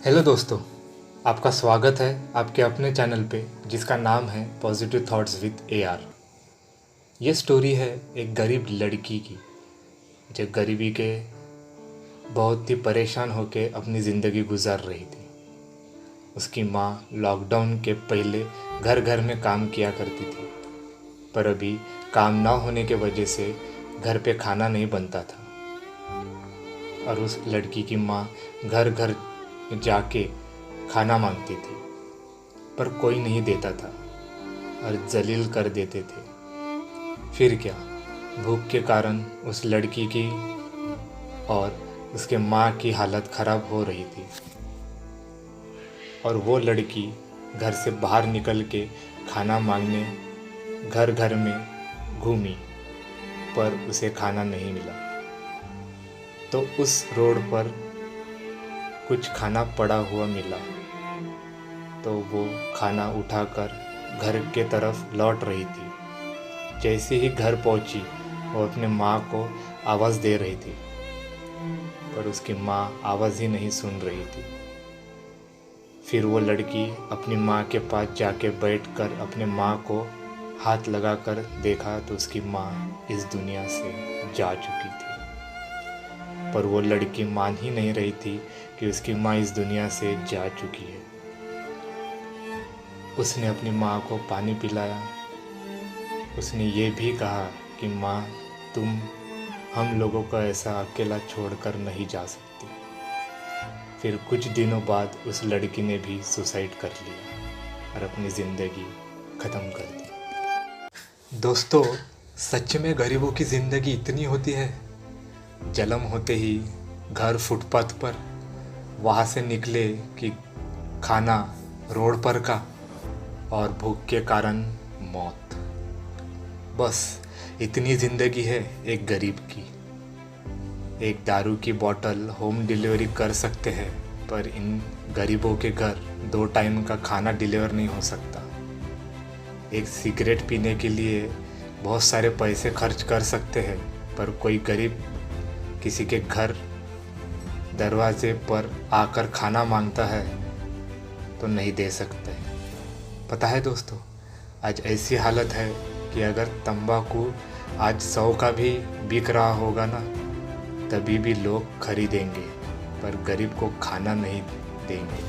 Hello दोस्तों, आपका स्वागत है आपके अपने चैनल पे जिसका नाम है पॉजिटिव थॉट्स विद AR। ये स्टोरी है एक गरीब लड़की की जो गरीबी के बहुत ही परेशान होके अपनी ज़िंदगी गुजार रही थी। उसकी माँ लॉकडाउन के पहले घर घर में काम किया करती थी, पर अभी काम ना होने के वजह से घर पे खाना नहीं बनता था और उस लड़की की माँ घर घर जाके खाना मांगती थी, पर कोई नहीं देता था और जलील कर देते थे। फिर क्या, भूख के कारण उस लड़की की और उसके माँ की हालत ख़राब हो रही थी और वो लड़की घर से बाहर निकल के खाना मांगने घर घर में घूमी, पर उसे खाना नहीं मिला। तो उस रोड पर कुछ खाना पड़ा हुआ मिला, तो वो खाना उठाकर घर के तरफ लौट रही थी। जैसे ही घर पहुंची, वो अपने माँ को आवाज़ दे रही थी, पर उसकी माँ आवाज़ ही नहीं सुन रही थी। फिर वो लड़की अपनी माँ के पास जाके बैठकर अपने माँ को हाथ लगाकर देखा तो उसकी माँ इस दुनिया से जा चुकी थी। पर वो लड़की मान ही नहीं रही थी कि उसकी माँ इस दुनिया से जा चुकी है। उसने अपनी माँ को पानी पिलाया। उसने ये भी कहा कि माँ, तुम हम लोगों को ऐसा अकेला छोड़कर नहीं जा सकती। फिर कुछ दिनों बाद उस लड़की ने भी सुसाइड कर लिया और अपनी ज़िंदगी ख़त्म कर दी। दोस्तों, सच में गरीबों की ज़िंदगी इतनी होती है। जन्म होते ही घर फुटपाथ पर, वहाँ से निकले कि खाना रोड पर का, और भूख के कारण मौत। बस इतनी ज़िंदगी है एक गरीब की। एक दारू की बोतल होम डिलीवरी कर सकते हैं, पर इन गरीबों के घर 2 टाइम का खाना डिलीवर नहीं हो सकता। एक सिगरेट पीने के लिए बहुत सारे पैसे खर्च कर सकते हैं, पर कोई गरीब किसी के घर दरवाजे पर आकर खाना मांगता है तो नहीं दे सकते। पता है दोस्तों, आज ऐसी हालत है कि अगर तंबाकू आज 100 का भी बिक रहा होगा ना, तभी भी लोग खरीदेंगे, पर गरीब को खाना नहीं देंगे।